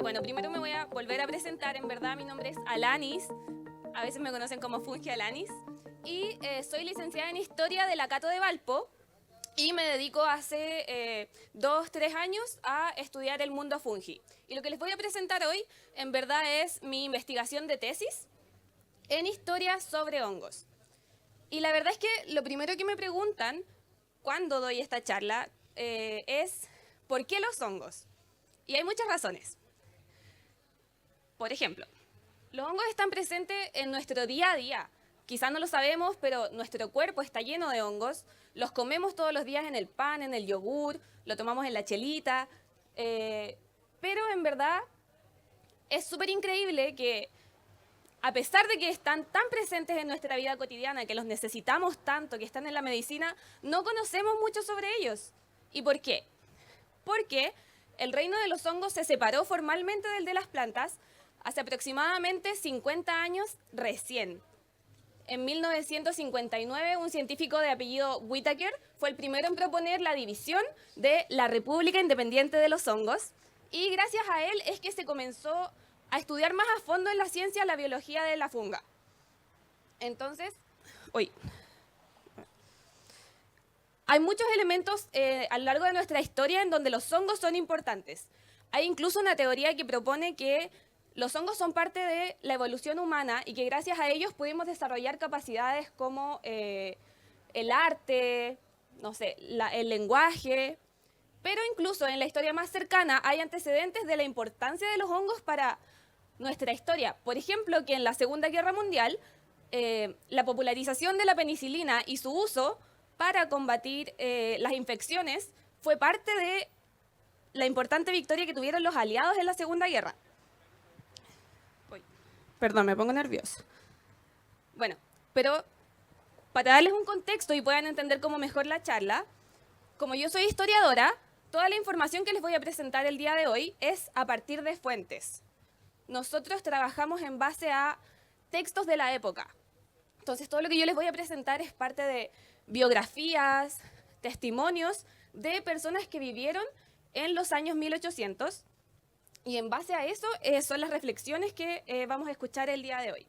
Bueno, primero me voy a volver a presentar. En verdad, mi nombre es Alanis. A veces me conocen como Fungi Alanis. Y soy licenciada en Historia de la Cato de Valpo. Y me dedico hace 2, 3 años a estudiar el mundo fungi. Y lo que les voy a presentar hoy, en verdad, es mi investigación de tesis en historia sobre hongos. Y la verdad es que lo primero que me preguntan cuando doy esta charla es ¿por qué los hongos? Y hay muchas razones. Por ejemplo, los hongos están presentes en nuestro día a día. Quizás no lo sabemos, pero nuestro cuerpo está lleno de hongos. Los comemos todos los días en el pan, en el yogur, lo tomamos en la chelita. Pero en verdad es súper increíble que, a pesar de que están tan presentes en nuestra vida cotidiana, que los necesitamos tanto, que están en la medicina, no conocemos mucho sobre ellos. ¿Y por qué? Porque el reino de los hongos se separó formalmente del de las plantas hace aproximadamente 50 años recién. En 1959, un científico de apellido Whittaker fue el primero en proponer la división de la República Independiente de los Hongos, y gracias a él es que se comenzó a estudiar más a fondo en la ciencia la biología de la funga. Entonces, hay muchos elementos a lo largo de nuestra historia en donde los hongos son importantes. Hay incluso una teoría que propone que los hongos son parte de la evolución humana y que gracias a ellos pudimos desarrollar capacidades como el arte, no sé, el lenguaje. Pero incluso en la historia más cercana hay antecedentes de la importancia de los hongos para nuestra historia. Por ejemplo, que en la Segunda Guerra Mundial, la popularización de la penicilina y su uso para combatir las infecciones fue parte de la importante victoria que tuvieron los aliados en la Segunda Guerra. Perdón, me pongo nervioso. Bueno, pero para darles un contexto y puedan entender cómo mejor la charla, como yo soy historiadora, toda la información que les voy a presentar el día de hoy es a partir de fuentes. Nosotros trabajamos en base a textos de la época. Entonces, todo lo que yo les voy a presentar es parte de biografías, testimonios de personas que vivieron en los años 1800. Y en base a eso son las reflexiones que vamos a escuchar el día de hoy.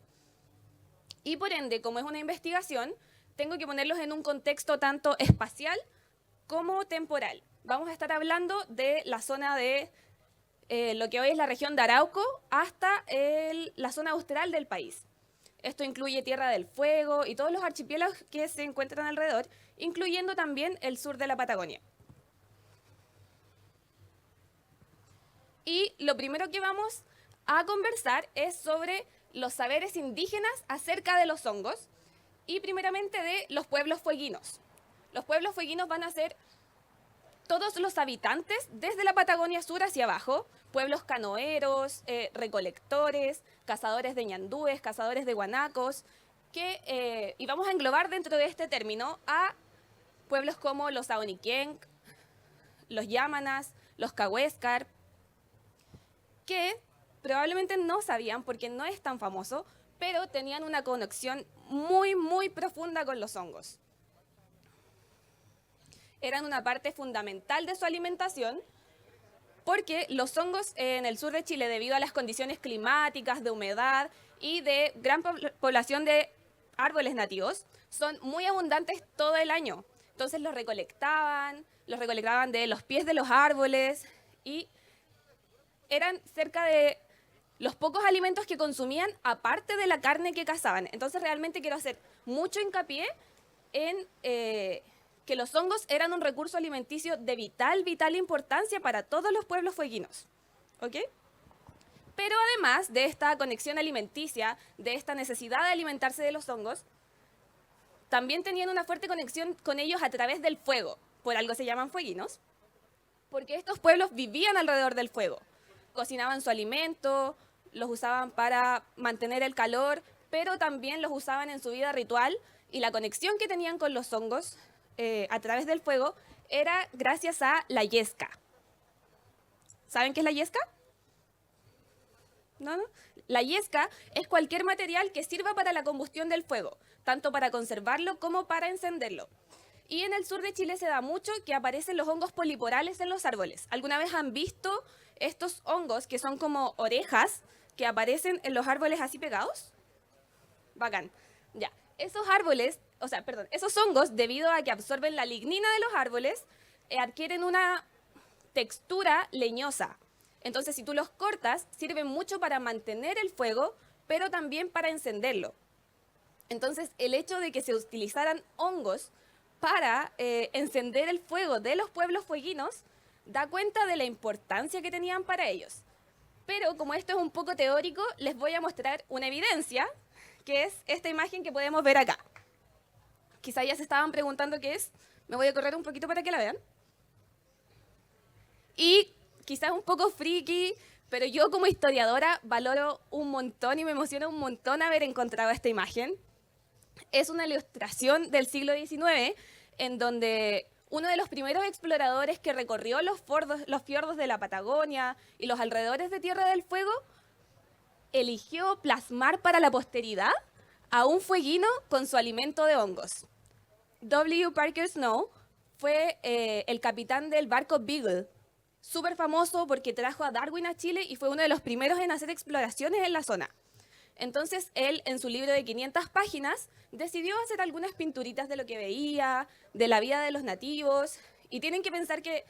Y por ende, como es una investigación, tengo que ponerlos en un contexto tanto espacial como temporal. Vamos a estar hablando de la zona de lo que hoy es la región de Arauco hasta la zona austral del país. Esto incluye Tierra del Fuego y todos los archipiélagos que se encuentran alrededor, incluyendo también el sur de la Patagonia. Y lo primero que vamos a conversar es sobre los saberes indígenas acerca de los hongos y primeramente de los pueblos fueguinos. Los pueblos fueguinos van a ser todos los habitantes desde la Patagonia Sur hacia abajo, pueblos canoeros, recolectores, cazadores de ñandúes, cazadores de guanacos, y vamos a englobar dentro de este término a pueblos como los Aoniquenc, los Yámanas, los Cahuéscar, que probablemente no sabían porque no es tan famoso, pero tenían una conexión muy, muy profunda con los hongos. Eran una parte fundamental de su alimentación porque los hongos en el sur de Chile, debido a las condiciones climáticas, de humedad y de gran población de árboles nativos, son muy abundantes todo el año. Entonces los recolectaban de los pies de los árboles y eran cerca de los pocos alimentos que consumían aparte de la carne que cazaban. Entonces realmente quiero hacer mucho hincapié en que los hongos eran un recurso alimenticio de vital importancia para todos los pueblos fueguinos. ¿Ok? Pero además de esta conexión alimenticia, de esta necesidad de alimentarse de los hongos, también tenían una fuerte conexión con ellos a través del fuego. Por algo se llaman fueguinos, porque estos pueblos vivían alrededor del fuego. Cocinaban su alimento, los usaban para mantener el calor, pero también los usaban en su vida ritual, y la conexión que tenían con los hongos a través del fuego era gracias a la yesca. ¿Saben qué es la yesca? ¿No? La yesca es cualquier material que sirva para la combustión del fuego, tanto para conservarlo como para encenderlo. Y en el sur de Chile se da mucho que aparecen los hongos poliporales en los árboles. ¿Alguna vez han visto estos hongos que son como orejas que aparecen en los árboles así pegados? Bacán. Ya. Esos árboles, esos hongos, debido a que absorben la lignina de los árboles, adquieren una textura leñosa. Entonces, si tú los cortas, sirven mucho para mantener el fuego, pero también para encenderlo. Entonces, el hecho de que se utilizaran hongos para encender el fuego de los pueblos fueguinos da cuenta de la importancia que tenían para ellos. Pero como esto es un poco teórico, les voy a mostrar una evidencia, que es esta imagen que podemos ver acá. Quizá ya se estaban preguntando qué es. Me voy a correr un poquito para que la vean. Y quizás un poco friki, pero yo como historiadora valoro un montón y me emociona un montón haber encontrado esta imagen. Es una ilustración del siglo XIX en donde uno de los primeros exploradores que recorrió los fiordos de la Patagonia y los alrededores de Tierra del Fuego eligió plasmar para la posteridad a un fueguino con su alimento de hongos. W. Parker Snow fue el capitán del barco Beagle, súper famoso porque trajo a Darwin a Chile y fue uno de los primeros en hacer exploraciones en la zona. Entonces él, en su libro de 500 páginas, decidió hacer algunas pinturitas de lo que veía, de la vida de los nativos, y tienen que pensar que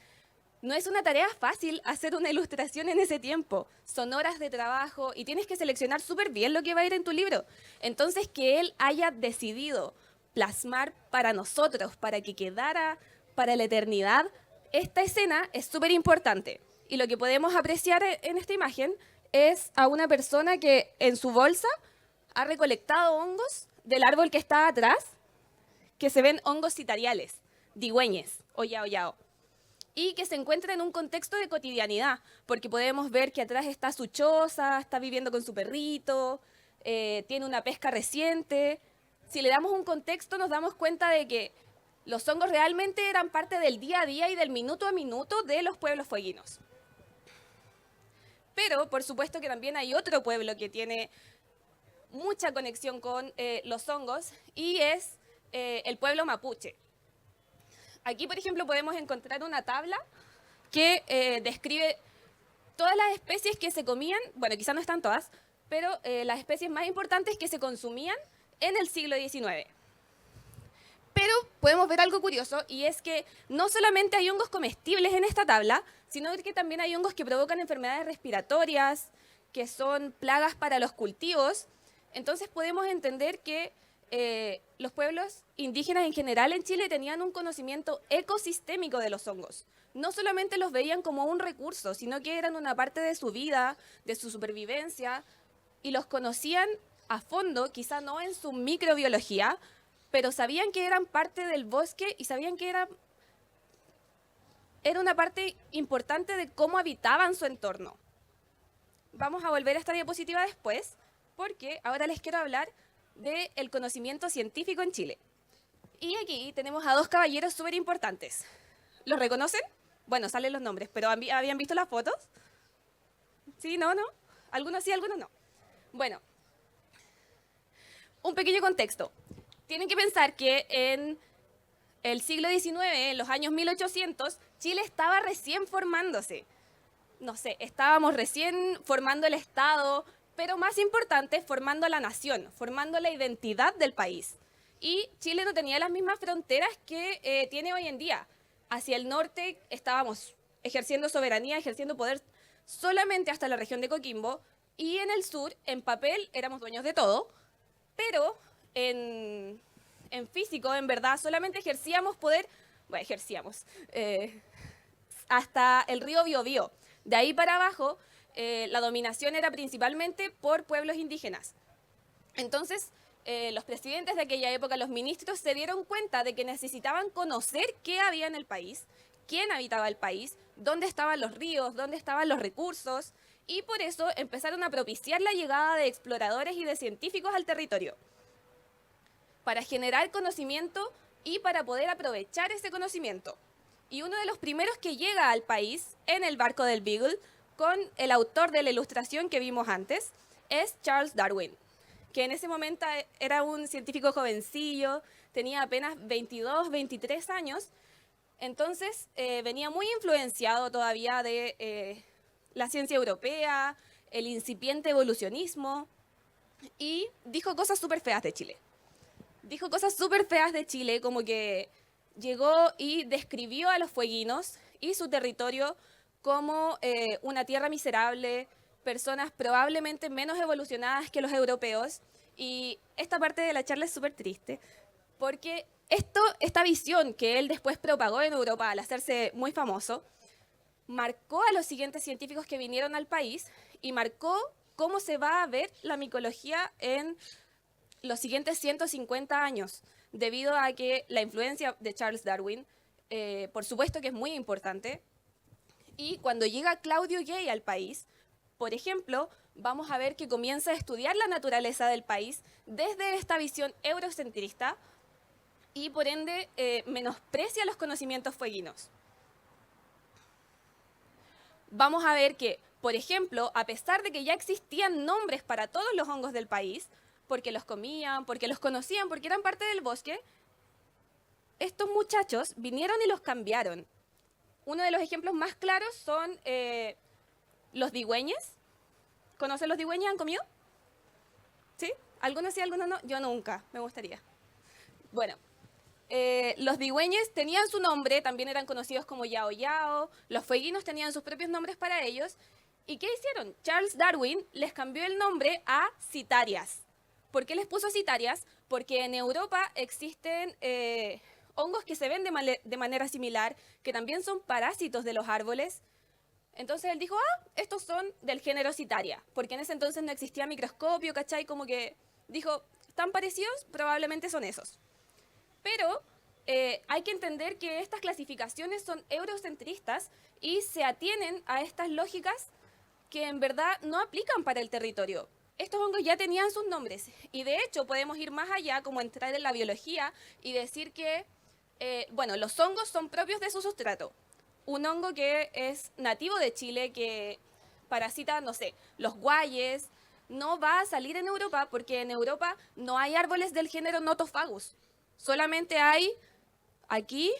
no es una tarea fácil hacer una ilustración en ese tiempo. Son horas de trabajo y tienes que seleccionar súper bien lo que va a ir en tu libro. Entonces, que él haya decidido plasmar para nosotros, para que quedara para la eternidad, esta escena es súper importante. Y lo que podemos apreciar en esta imagen es a una persona que en su bolsa ha recolectado hongos del árbol que está atrás, que se ven hongos citariales, digüeñes o yao yao, y que se encuentra en un contexto de cotidianidad, porque podemos ver que atrás está su choza, está viviendo con su perrito, tiene una pesca reciente. Si le damos un contexto, nos damos cuenta de que los hongos realmente eran parte del día a día y del minuto a minuto de los pueblos fueguinos. Pero, por supuesto que también hay otro pueblo que tiene mucha conexión con los hongos y es el pueblo mapuche. Aquí, por ejemplo, podemos encontrar una tabla que describe todas las especies que se comían, bueno, quizás no están todas, pero las especies más importantes que se consumían en el siglo XIX. Pero podemos ver algo curioso, y es que no solamente hay hongos comestibles en esta tabla, sino que también hay hongos que provocan enfermedades respiratorias, que son plagas para los cultivos. Entonces podemos entender que los pueblos indígenas en general en Chile tenían un conocimiento ecosistémico de los hongos. No solamente los veían como un recurso, sino que eran una parte de su vida, de su supervivencia, y los conocían a fondo, quizá no en su microbiología, pero sabían que eran parte del bosque y sabían que era una parte importante de cómo habitaban su entorno. Vamos a volver a esta diapositiva después, porque ahora les quiero hablar del conocimiento científico en Chile. Y aquí tenemos a dos caballeros súper importantes. ¿Los reconocen? Bueno, salen los nombres, pero ¿habían visto las fotos? ¿Sí? ¿No? ¿No? ¿Algunos sí, algunos no? Bueno, un pequeño contexto. Tienen que pensar que en el siglo XIX, en los años 1800, Chile estaba recién formándose. No sé, estábamos recién formando el Estado, pero más importante, formando la nación, formando la identidad del país. Y Chile no tenía las mismas fronteras que tiene hoy en día. Hacia el norte estábamos ejerciendo soberanía, ejerciendo poder solamente hasta la región de Coquimbo, y en el sur, en papel, éramos dueños de todo, pero en físico, en verdad, solamente ejercíamos poder, hasta el río Biobío. De ahí para abajo, la dominación era principalmente por pueblos indígenas. Entonces, los presidentes de aquella época, los ministros, se dieron cuenta de que necesitaban conocer qué había en el país, quién habitaba el país, dónde estaban los ríos, dónde estaban los recursos, y por eso empezaron a propiciar la llegada de exploradores y de científicos al territorio, para generar conocimiento y para poder aprovechar ese conocimiento. Y uno de los primeros que llega al país en el barco del Beagle, con el autor de la ilustración que vimos antes, es Charles Darwin, que en ese momento era un científico jovencillo, tenía apenas 22, 23 años, entonces venía muy influenciado todavía de la ciencia europea, el incipiente evolucionismo, y dijo cosas súper feas de Chile. Dijo cosas súper feas de Chile, como que llegó y describió a los fueguinos y su territorio como una tierra miserable, personas probablemente menos evolucionadas que los europeos. Y esta parte de la charla es súper triste, porque esta visión que él después propagó en Europa al hacerse muy famoso, marcó a los siguientes científicos que vinieron al país y marcó cómo se va a ver la micología en los siguientes 150 años, debido a que la influencia de Charles Darwin, por supuesto que es muy importante, y cuando llega Claudio Gay al país, por ejemplo, vamos a ver que comienza a estudiar la naturaleza del país desde esta visión eurocentrista y por ende menosprecia los conocimientos fueguinos. Vamos a ver que, por ejemplo, a pesar de que ya existían nombres para todos los hongos del país, porque los comían, porque los conocían, porque eran parte del bosque, estos muchachos vinieron y los cambiaron. Uno de los ejemplos más claros son los digüeñes. ¿Conocen los digüeñes? ¿Han comido? ¿Sí? ¿Algunos sí, algunos no? Yo nunca, me gustaría. Bueno, los digüeñes tenían su nombre, también eran conocidos como yao yao, los fueguinos tenían sus propios nombres para ellos. ¿Y qué hicieron? Charles Darwin les cambió el nombre a citarias. ¿Por qué les puso citarias? Porque en Europa existen hongos que se ven de manera similar, que también son parásitos de los árboles. Entonces él dijo, estos son del género Citaria, porque en ese entonces no existía microscopio, ¿cachai? Como que dijo, ¿están parecidos? Probablemente son esos. Pero hay que entender que estas clasificaciones son eurocentristas y se atienen a estas lógicas que en verdad no aplican para el territorio. Estos hongos ya tenían sus nombres y de hecho podemos ir más allá, como entrar en la biología y decir que, bueno, los hongos son propios de su sustrato. Un hongo que es nativo de Chile, que parasita, no sé, los guayes, no va a salir en Europa porque en Europa no hay árboles del género Nothofagus. Solamente hay aquí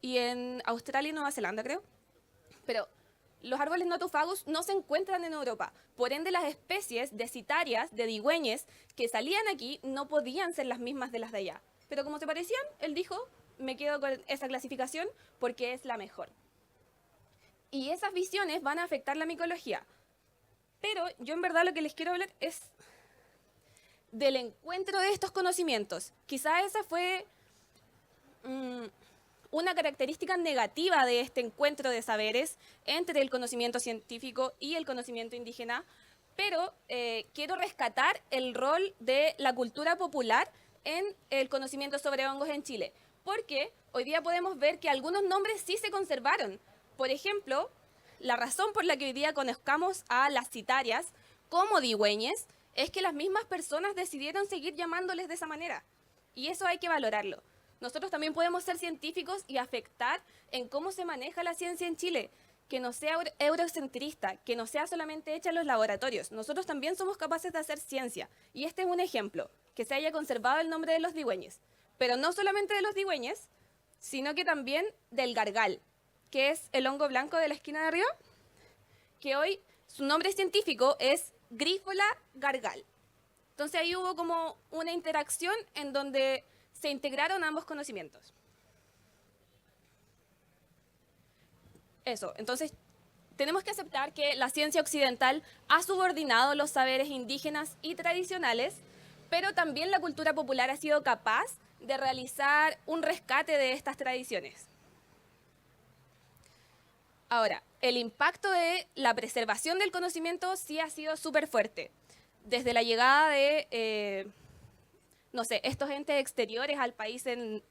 y en Australia y Nueva Zelanda, creo. Pero los árboles Nothofagus no se encuentran en Europa. Por ende, las especies de citarias, de digüeñes, que salían aquí no podían ser las mismas de las de allá. Pero como se parecían, él dijo, me quedo con esa clasificación porque es la mejor. Y esas visiones van a afectar la micología. Pero yo en verdad lo que les quiero hablar es del encuentro de estos conocimientos. Quizá esa fue una característica negativa de este encuentro de saberes entre el conocimiento científico y el conocimiento indígena, pero quiero rescatar el rol de la cultura popular en el conocimiento sobre hongos en Chile, porque hoy día podemos ver que algunos nombres sí se conservaron. Por ejemplo, la razón por la que hoy día conozcamos a las citarias como digüeñes es que las mismas personas decidieron seguir llamándoles de esa manera. Y eso hay que valorarlo. Nosotros también podemos ser científicos y afectar en cómo se maneja la ciencia en Chile, que no sea eurocentrista, que no sea solamente hecha en los laboratorios. Nosotros también somos capaces de hacer ciencia. Y este es un ejemplo, que se haya conservado el nombre de los digüeñes. Pero no solamente de los digüeñes, sino que también del gargal, que es el hongo blanco de la esquina de arriba, que hoy su nombre científico es Grifola gargal. Entonces ahí hubo como una interacción en donde se integraron ambos conocimientos. Eso, entonces tenemos que aceptar que la ciencia occidental ha subordinado los saberes indígenas y tradicionales, pero también la cultura popular ha sido capaz de realizar un rescate de estas tradiciones. Ahora, el impacto de la preservación del conocimiento sí ha sido súper fuerte. Desde la llegada de, no sé, estos entes exteriores al país en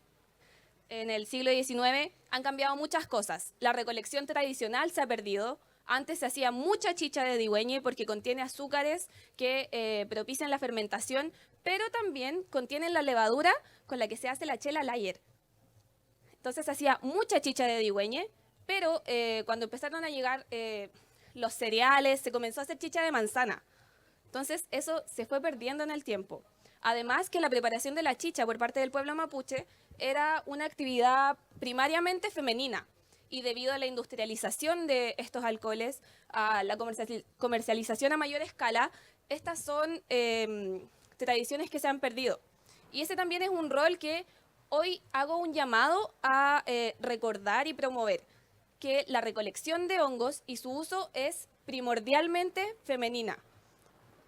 el siglo XIX, han cambiado muchas cosas. La recolección tradicional se ha perdido. Antes se hacía mucha chicha de digüeñe porque contiene azúcares que propician la fermentación, pero también contienen la levadura con la que se hace la chela lager. Entonces se hacía mucha chicha de digüeñe, pero cuando empezaron a llegar los cereales, se comenzó a hacer chicha de manzana. Entonces eso se fue perdiendo en el tiempo. Además que la preparación de la chicha por parte del pueblo mapuche era una actividad primariamente femenina y debido a la industrialización de estos alcoholes, a la comercialización a mayor escala, estas son tradiciones que se han perdido. Y ese también es un rol que hoy hago un llamado a recordar y promover, que la recolección de hongos y su uso es primordialmente femenina.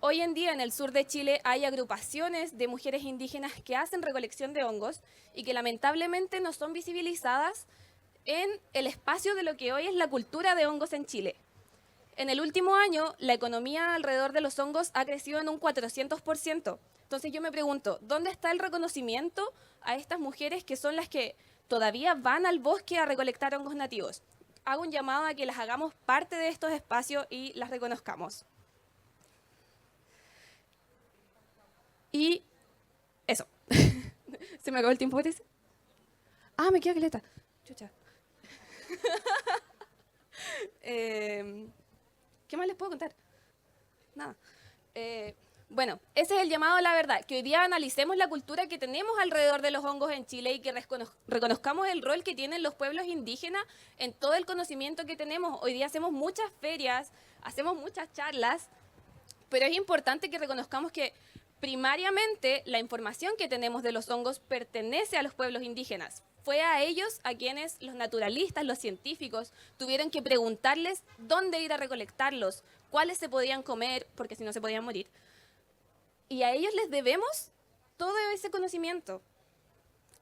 Hoy en día en el sur de Chile hay agrupaciones de mujeres indígenas que hacen recolección de hongos y que lamentablemente no son visibilizadas en el espacio de lo que hoy es la cultura de hongos en Chile. En el último año, la economía alrededor de los hongos ha crecido en un 400%. Entonces yo me pregunto, ¿dónde está el reconocimiento a estas mujeres que son las que todavía van al bosque a recolectar hongos nativos? Hago un llamado a que las hagamos parte de estos espacios y las reconozcamos. Y eso. ¿Se me acabó el tiempo, parece? Ah, me queda caleta. Chucha. ¿Qué más les puedo contar? Nada. Bueno, ese es el llamado a la verdad, que hoy día analicemos la cultura que tenemos alrededor de los hongos en Chile y que reconozcamos el rol que tienen los pueblos indígenas en todo el conocimiento que tenemos. Hoy día hacemos muchas ferias, hacemos muchas charlas, pero es importante que reconozcamos que primariamente la información que tenemos de los hongos pertenece a los pueblos indígenas. Fue a ellos a quienes los naturalistas, los científicos, tuvieron que preguntarles dónde ir a recolectarlos, cuáles se podían comer, porque si no se podían morir. Y a ellos les debemos todo ese conocimiento.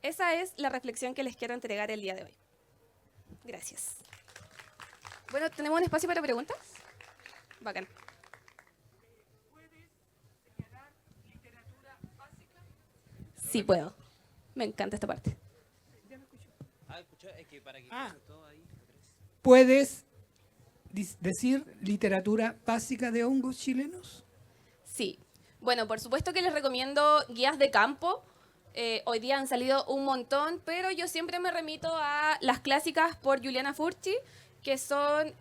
Esa es la reflexión que les quiero entregar el día de hoy. Gracias. Bueno, ¿tenemos un espacio para preguntas? Bacán. Sí puedo. Me encanta esta parte. ¿Puedes decir literatura básica de hongos chilenos? Sí. Bueno, por supuesto que les recomiendo guías de campo. Hoy día han salido un montón, pero yo siempre me remito a las clásicas por Juliana Furchi, que son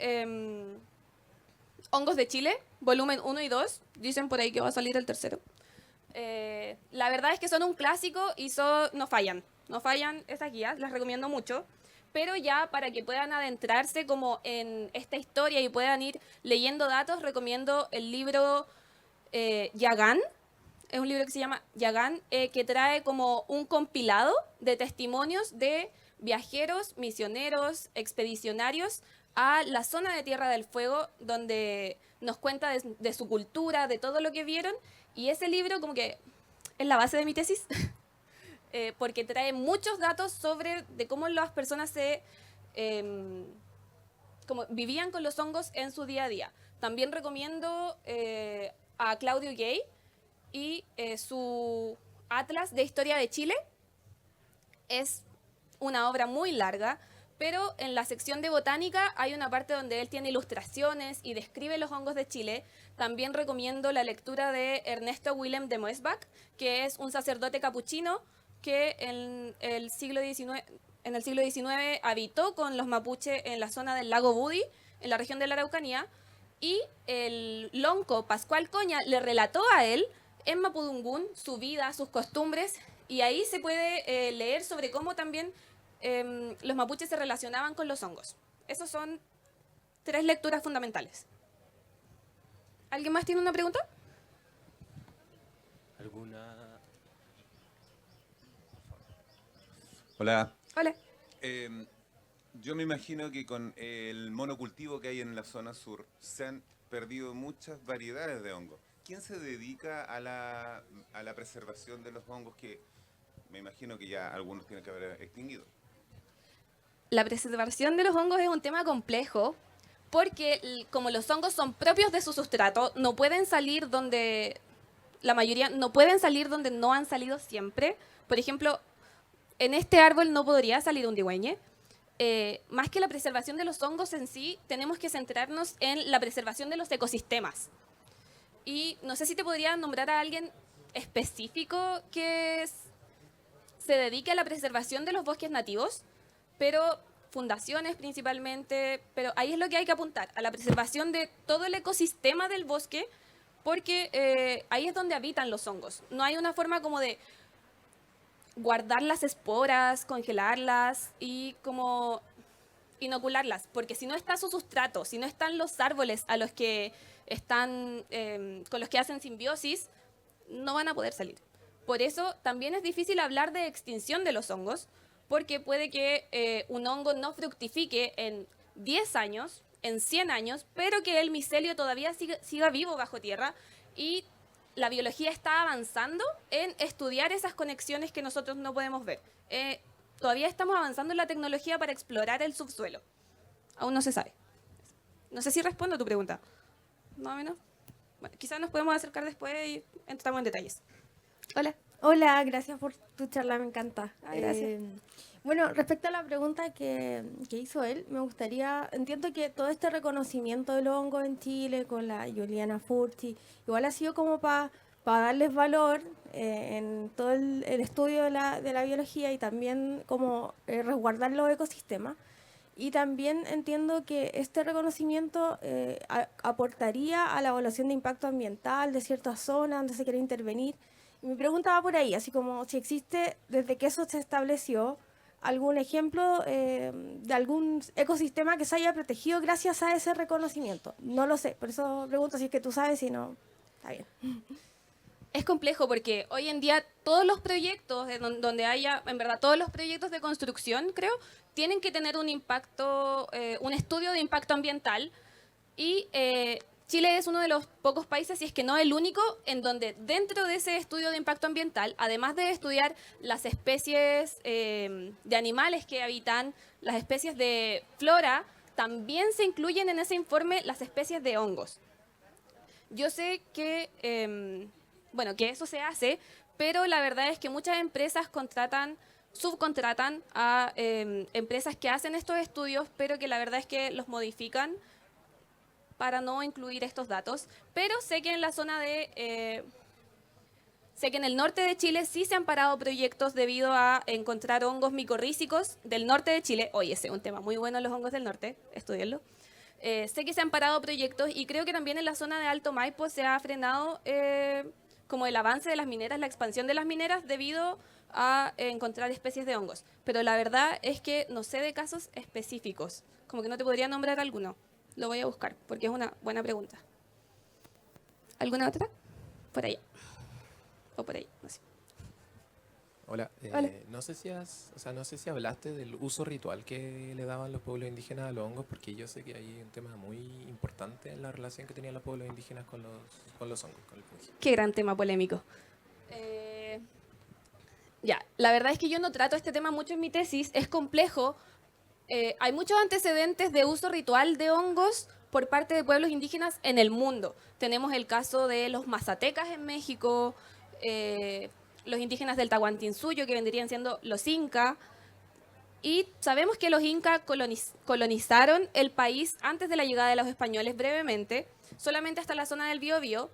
Hongos de Chile, volumen 1 y 2. Dicen por ahí que va a salir el tercero. La verdad es que son un clásico y no fallan. No fallan esas guías, las recomiendo mucho. Pero ya para que puedan adentrarse como en esta historia y puedan ir leyendo datos, recomiendo el libro Yagán. Es un libro que se llama Yagán, que trae como un compilado de testimonios de viajeros, misioneros, expedicionarios a la zona de Tierra del Fuego, donde nos cuenta de su cultura, de todo lo que vieron. Y ese libro como que es la base de mi tesis, porque trae muchos datos sobre de cómo las personas como vivían con los hongos en su día a día. También recomiendo a Claudio Gay y su Atlas de Historia de Chile. Es una obra muy larga, pero en la sección de botánica hay una parte donde él tiene ilustraciones y describe los hongos de Chile. También recomiendo la lectura de Ernesto Willem de Moesbach, que es un sacerdote capuchino que en el siglo XIX habitó con los mapuches en la zona del lago Budi, en la región de la Araucanía, y el lonco Pascual Coña le relató a él en mapudungún su vida, sus costumbres, y ahí se puede leer sobre cómo también los mapuches se relacionaban con los hongos. Esas son 3 lecturas fundamentales. ¿Alguien más tiene una pregunta? ¿Alguna? Hola. Hola. Yo me imagino que con el monocultivo que hay en la zona sur se han perdido muchas variedades de hongos. ¿Quién se dedica a la preservación de los hongos que me imagino que ya algunos tienen que haber extinguido? La preservación de los hongos es un tema complejo porque como los hongos son propios de su sustrato, no pueden salir donde la mayoría no pueden salir donde no han salido siempre. Por ejemplo, en este árbol no podría salir un digüeñe. Más que la preservación de los hongos en sí, tenemos que centrarnos en la preservación de los ecosistemas. Y no sé si te podría nombrar a alguien específico que se dedique a la preservación de los bosques nativos, pero fundaciones principalmente, pero ahí es lo que hay que apuntar, a la preservación de todo el ecosistema del bosque, porque ahí es donde habitan los hongos. No hay una forma como de guardar las esporas, congelarlas y como inocularlas, porque si no está su sustrato, si no están los árboles a los que están, con los que hacen simbiosis, no van a poder salir. Por eso también es difícil hablar de extinción de los hongos, porque puede que un hongo no fructifique en 10 años, en 100 años, pero que el micelio todavía siga vivo bajo tierra y la biología está avanzando en estudiar esas conexiones que nosotros no podemos ver. Todavía estamos avanzando en la tecnología para explorar el subsuelo. Aún no se sabe. No sé si respondo a tu pregunta. Más o menos. Bueno, quizás nos podemos acercar después y entramos en detalles. Hola. Hola, gracias por tu charla, me encanta. Ay, gracias. Bueno, respecto a la pregunta que hizo él, me gustaría, entiendo que todo este reconocimiento del hongo en Chile con la Juliana Furti, igual ha sido como para darles valor en todo el estudio de la biología y también como resguardar los ecosistemas. Y también entiendo que este reconocimiento aportaría a la evaluación de impacto ambiental de ciertas zonas donde se quiere intervenir. Y mi pregunta va por ahí, así como si existe, desde que eso se estableció, algún ejemplo de algún ecosistema que se haya protegido gracias a ese reconocimiento. No lo sé, por eso pregunto si es que tú sabes, si no, está bien. Es complejo porque hoy en día todos los proyectos donde haya, en verdad, todos los proyectos de construcción, creo, tienen que tener un impacto, un estudio de impacto ambiental y Chile es uno de los pocos países, si es que no el único, en donde dentro de ese estudio de impacto ambiental, además de estudiar las especies de animales que habitan, las especies de flora, también se incluyen en ese informe las especies de hongos. Yo sé que, bueno, que eso se hace, pero la verdad es que muchas empresas subcontratan a empresas que hacen estos estudios, pero que la verdad es que los modifican para no incluir estos datos. Pero sé que en la zona de... sé que en el norte de Chile sí se han parado proyectos debido a encontrar hongos micorrízicos del norte de Chile. Oye, ese es un tema muy bueno, los hongos del norte, estudienlo. Sé que se han parado proyectos y creo que también en la zona de Alto Maipo se ha frenado como el avance de las mineras, la expansión de las mineras debido a encontrar especies de hongos. Pero la verdad es que no sé de casos específicos, como que no te podría nombrar alguno. Lo voy a buscar porque es una buena pregunta. ¿Alguna otra? Por allá. O por ahí, no sé. Hola, Hola. no sé si hablaste del uso ritual que le daban los pueblos indígenas a los hongos, porque yo sé que hay un tema muy importante en la relación que tenían los pueblos indígenas con los hongos, con el fungi. Qué gran tema polémico. Ya, la verdad es que yo no trato este tema mucho en mi tesis, es complejo. Hay muchos antecedentes de uso ritual de hongos por parte de pueblos indígenas en el mundo. Tenemos el caso de los mazatecas en México, los indígenas del Tahuantinsuyo, que vendrían siendo los incas. Y sabemos que los incas colonizaron el país antes de la llegada de los españoles brevemente, solamente hasta la zona del Biobío.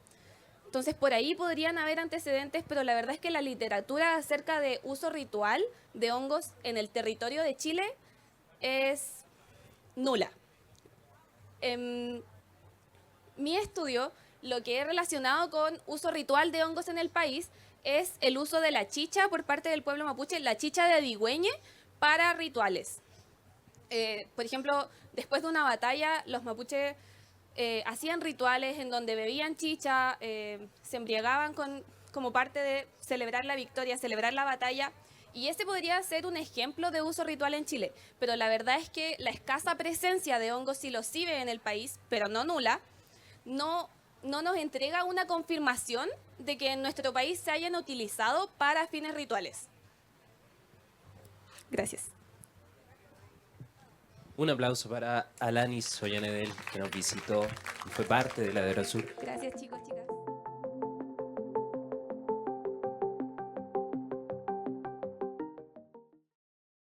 Entonces, por ahí podrían haber antecedentes, pero la verdad es que la literatura acerca de uso ritual de hongos en el territorio de Chile es nula. En mi estudio, lo que he relacionado con uso ritual de hongos en el país es el uso de la chicha por parte del pueblo mapuche, la chicha de Adigüeñe, para rituales. Por ejemplo, después de una batalla, los mapuches hacían rituales en donde bebían chicha, se embriagaban como parte de celebrar la victoria, celebrar la batalla. Y ese podría ser un ejemplo de uso ritual en Chile, pero la verdad es que la escasa presencia de hongos psilocibe en el país, pero no nula, no nos entrega una confirmación de que en nuestro país se hayan utilizado para fines rituales. Gracias. Un aplauso para Alanis Ollanedel, que nos visitó y fue parte de la Sur. Gracias, chicos, chicas.